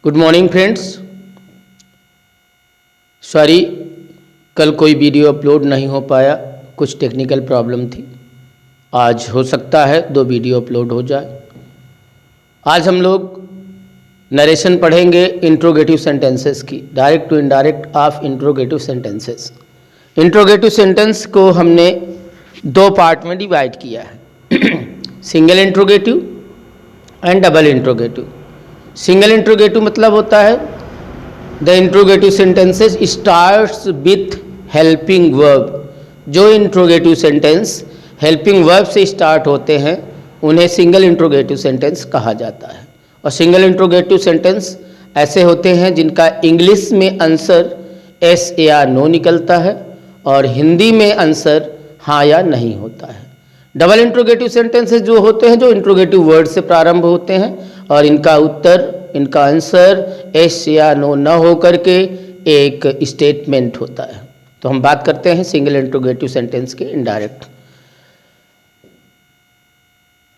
Good morning friends. Sorry, कल कोई video upload नहीं हो पाया, कुछ टेक्निकल प्रॉब्लम थी। आज हो सकता है 2 वीडियो अपलोड हो जाए। आज हम लोग नरेशन पढ़ेंगे इंट्रोगेटिव सेंटेंसेस की, direct to indirect of interrogative sentences. Interrogative sentence को हमने 2 पार्ट में डिवाइड किया है single interrogative and double interrogative. Single interrogative मतलब होता है the interrogative sentences starts with helping verb. जो इंट्रोगेटिव सेंटेंस हेल्पिंग वर्ब से स्टार्ट होते हैं उन्हें सिंगल इंट्रोगेटिव सेंटेंस कहा जाता है। और सिंगल इंट्रोगेटिव सेंटेंस ऐसे होते हैं जिनका इंग्लिश में आंसर एस या नो निकलता है और हिंदी में आंसर हाँ या नहीं होता है। डबल इंट्रोगेटिव सेंटेंसेस जो होते हैं जो इंट्रोगेटिव वर्ड से प्रारंभ होते हैं और इनका उत्तर, इनका आंसर एस या नो न हो करके एक स्टेटमेंट होता है। तो हम बात करते हैं सिंगल इंट्रोगेटिव सेंटेंस के indirect.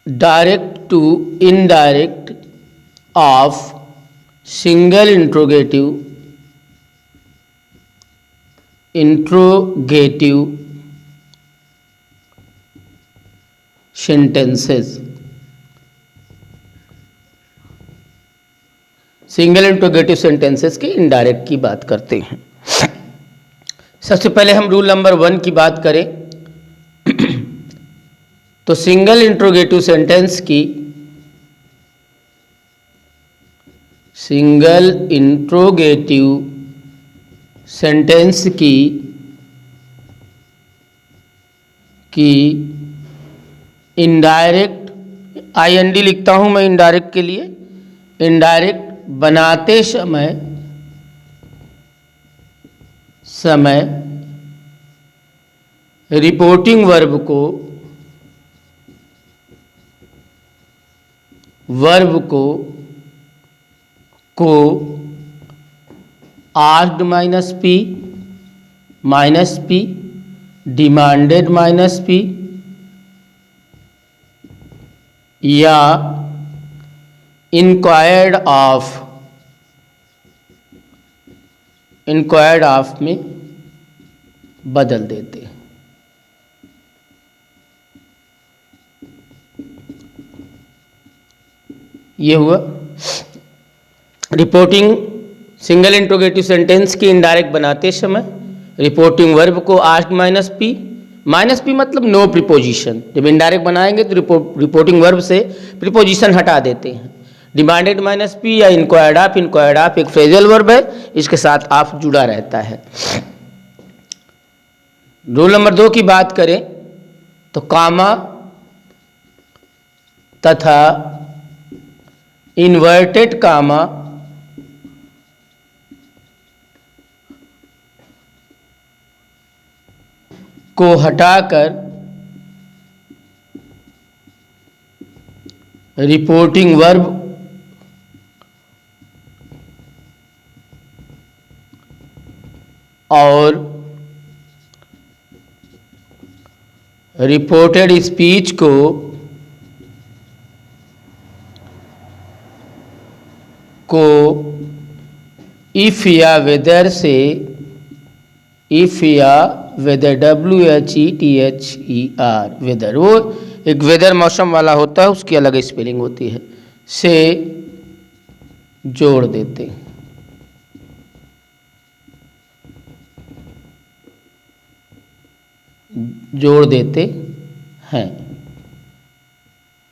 Direct to indirect of single interrogative sentences. Single interrogative sentences के इनडायरेक्ट की बात करते हैं। सबसे पहले हम रूल नंबर 1 की बात करें तो सिंगल इंट्रोगेटिव सेंटेंस की इनडायरेक्ट, IND लिखता हूं मैं इनडायरेक्ट के लिए, इनडायरेक्ट बनाते समय रिपोर्टिंग वर्ब को asked minus P, demanded minus P या इंक्वायर्ड ऑफ में बदल देते हैं। ये हुआ रिपोर्टिंग। सिंगल इंट्रोगेटिव सेंटेंस की इनडायरेक्ट बनाते समय रिपोर्टिंग वर्ब को आस्क्ड माइनस पी मतलब नो प्रीपोजिशन। जब इनडायरेक्ट बनाएंगे तो रिपोर्टिंग वर्ब से प्रीपोजिशन हटा देते हैं। डिमांडेड माइनस पी या इंक्वायर्ड ऑफ एक फ्रेजल वर्ब है, इसके साथ ऑफ जुड़ा रहता है। रूल नंबर 2 की बात करें तो कामा तथा इन्वर्टेड कामा को हटाकर रिपोर्टिंग वर्ब और रिपोर्टेड स्पीच को इफ या वेदर WHETHER वेदर, वो एक वेदर मौसम वाला होता है, उसकी अलग स्पेलिंग होती है, से जोड़ देते हैं।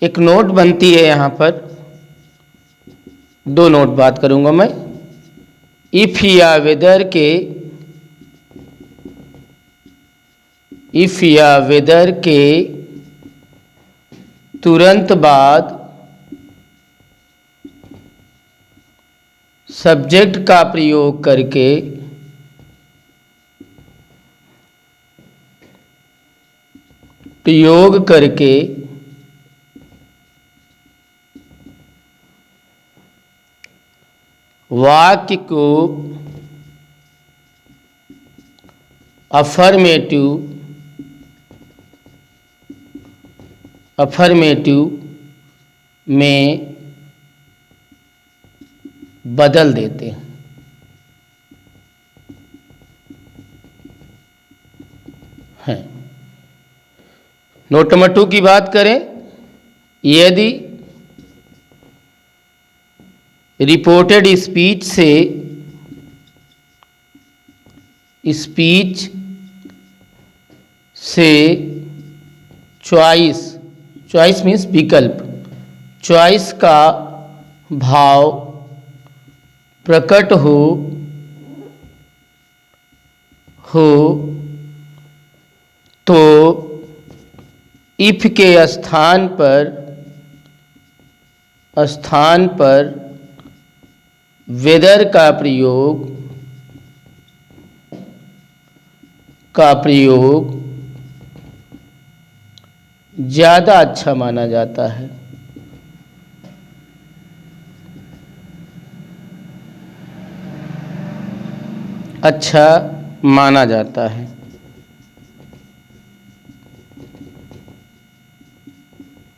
एक नोट बनती है यहाँ पर, 2 नोट बात करूंगा मैं। इफ या वेदर के तुरंत बाद सब्जेक्ट का प्रयोग करके वाक्य को अफर्मेटिव में बदल देते हैं। नोट नंबर 2 की बात करें, यदि रिपोर्टेड स्पीच से चॉइस मीन्स विकल्प, चॉइस का भाव प्रकट हो तो इफ के स्थान पर वेदर का प्रयोग ज़्यादा अच्छा माना जाता है। अच्छा माना जाता है।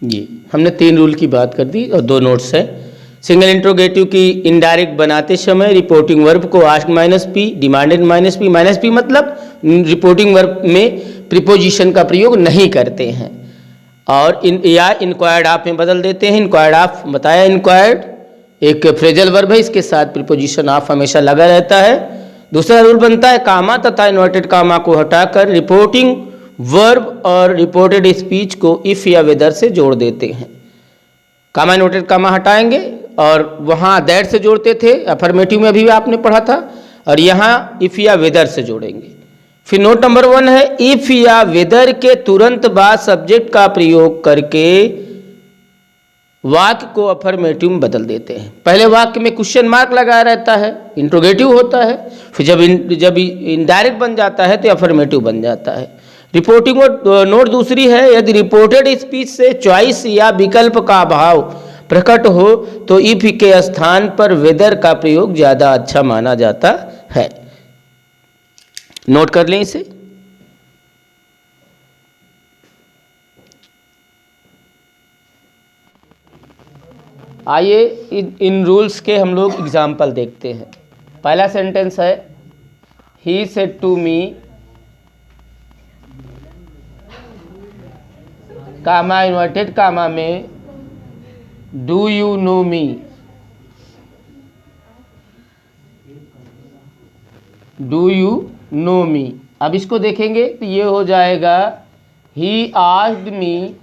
ये हमने 3 रूल की बात कर दी और 2 नोट्स है। सिंगल इंट्रोगेटिव की इनडायरेक्ट बनाते समय रिपोर्टिंग वर्ब को asked minus P, demanded minus P मतलब रिपोर्टिंग वर्ब में प्रीपोजिशन का प्रयोग नहीं करते हैं और या इंक्वायर्ड ऑफ में बदल देते हैं। इंक्वायर्ड ऑफ बताया, इंक्वायर्ड एक फ्रेजल वर्ब है, इसके साथ प्रीपोजिशन ऑफ हमेशा लगा रहता है। दूसरा रूल बनता है कामा तथा इन्वर्टेड कामा को हटाकर रिपोर्टिंग वर्ब और रिपोर्टेड स्पीच को इफ या वेदर से जोड़ देते हैं। कामा इन्वर्टेड कामा हटाएंगे और वहाँ दैट से जोड़ते थे, अफर्मेटिव में भी आपने पढ़ा था, और यहाँ इफ या वेदर से जोड़ेंगे। फिर नोट नंबर 1 है, इफ या वेदर के तुरंत बाद सब्जेक्ट का प्रयोग करके वाक्य को अफर्मेटिव में बदल देते हैं। पहले वाक्य में क्वेश्चन मार्क लगाया रहता है, इंट्रोगेटिव होता है, फिर जब इनडायरेक्ट बन जाता है तो अफर्मेटिव बन जाता है। रिपोर्टिंग नोट दूसरी है, यदि रिपोर्टेड स्पीच से चॉइस या विकल्प का अभाव प्रकट हो तो इफ के स्थान पर वेदर का प्रयोग ज़्यादा अच्छा माना जाता है। नोट कर लें इसे। आइए इन रूल्स के हम लोग एग्जाम्पल देखते हैं। पहला सेंटेंस है, he said to me, comma inverted comma में, do you know me, do you know me. अब इसको देखेंगे तो ये हो जाएगा ही आस्क्ड मी।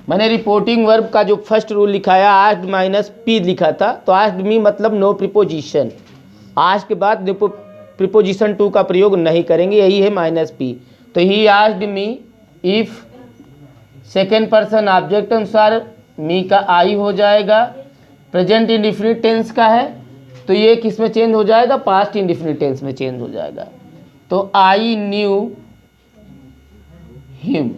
मैंने रिपोर्टिंग वर्ब का जो फर्स्ट रूल लिखाया आस्क्ड माइनस पी लिखा था, तो आस्क्ड मी मतलब नो प्रीपोजिशन, आस्क्ड के बाद प्रीपोजिशन टू का प्रयोग नहीं करेंगे, यही है माइनस पी। तो he asked me if second person object अनुसार मी का आई हो जाएगा, प्रेजेंट इंडेफिनिट टेंस का है तो ये किस में चेंज हो जाएगा, पास्ट इंडेफिनिट टेंस में चेंज हो जाएगा। तो आई न्यू हिम,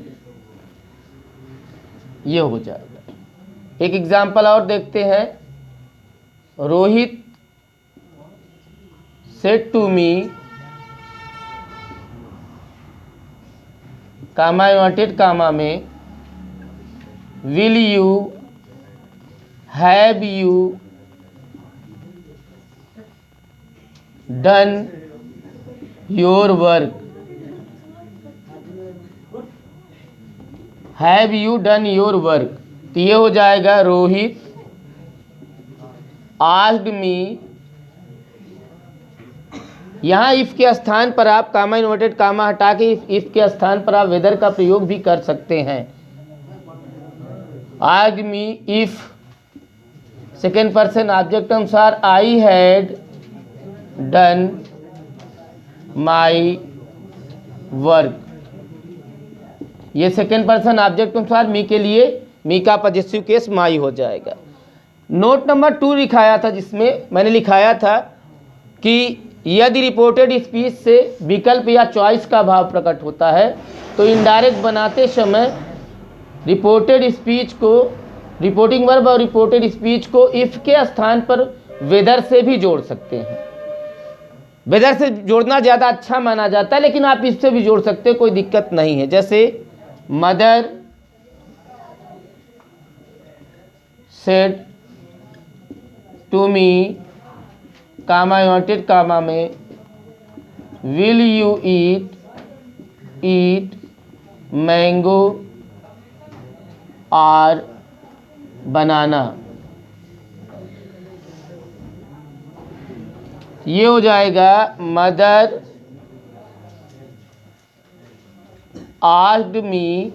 ये हो जाएगा। एक एग्जाम्पल और देखते हैं, Rohit said to me, comma inverted comma में, will you, have you done your work, have you done your work. तो ये हो जाएगा रोहित आस्क्ड मी। यहाँ इफ के स्थान पर आप कामा इन्वर्टेड कामा हटा के इफ के स्थान पर आप वेदर का प्रयोग भी कर सकते हैं। Asked me if second person object अनुसार I had done my work, ये सेकेंड पर्सन ऑब्जेक्ट अनुसार मी के लिए मी का पॉजेसिव केस माई हो जाएगा। नोट नंबर 2 लिखाया था, जिसमें मैंने लिखाया था कि यदि रिपोर्टेड स्पीच से विकल्प या चॉइस का भाव प्रकट होता है तो इनडायरेक्ट बनाते समय रिपोर्टेड स्पीच को, रिपोर्टिंग वर्ब और रिपोर्टेड स्पीच को इफ के स्थान पर वेदर से भी जोड़ सकते हैं। वेदर से जोड़ना ज़्यादा अच्छा माना जाता है, लेकिन आप इससे भी जोड़ सकते हैं, कोई दिक्कत नहीं है। जैसे mother said to me comma inverted comma में विल यू ईट मैंगो और बनाना। ये हो जाएगा मदर आस्क्ड मी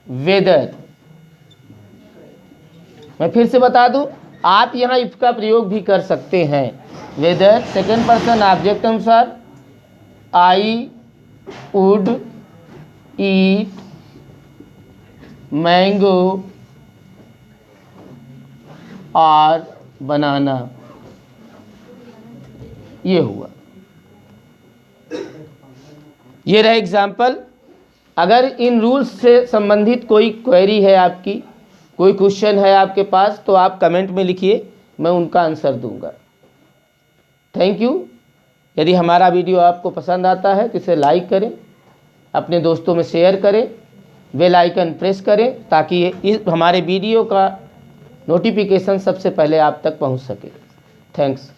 वेदर। मैं फिर से बता दूं, आप यहाँ इफ का प्रयोग भी कर सकते हैं। वेदर सेकेंड पर्सन ऑब्जेक्ट अनुसार आई वुड ईट मैंगो और बनाना। ये हुआ, ये रहा एग्जाम्पल। अगर इन रूल्स से संबंधित कोई क्वेरी है आपकी, कोई क्वेश्चन है आपके पास, तो आप कमेंट में लिखिए, मैं उनका आंसर दूंगा। Thank you. यदि हमारा वीडियो आपको पसंद आता है तो इसे लाइक करें, अपने दोस्तों में शेयर करें, बेल आइकन प्रेस करें ताकि इस हमारे वीडियो का नोटिफिकेशन सबसे पहले आप तक पहुंच सके। थैंक्स।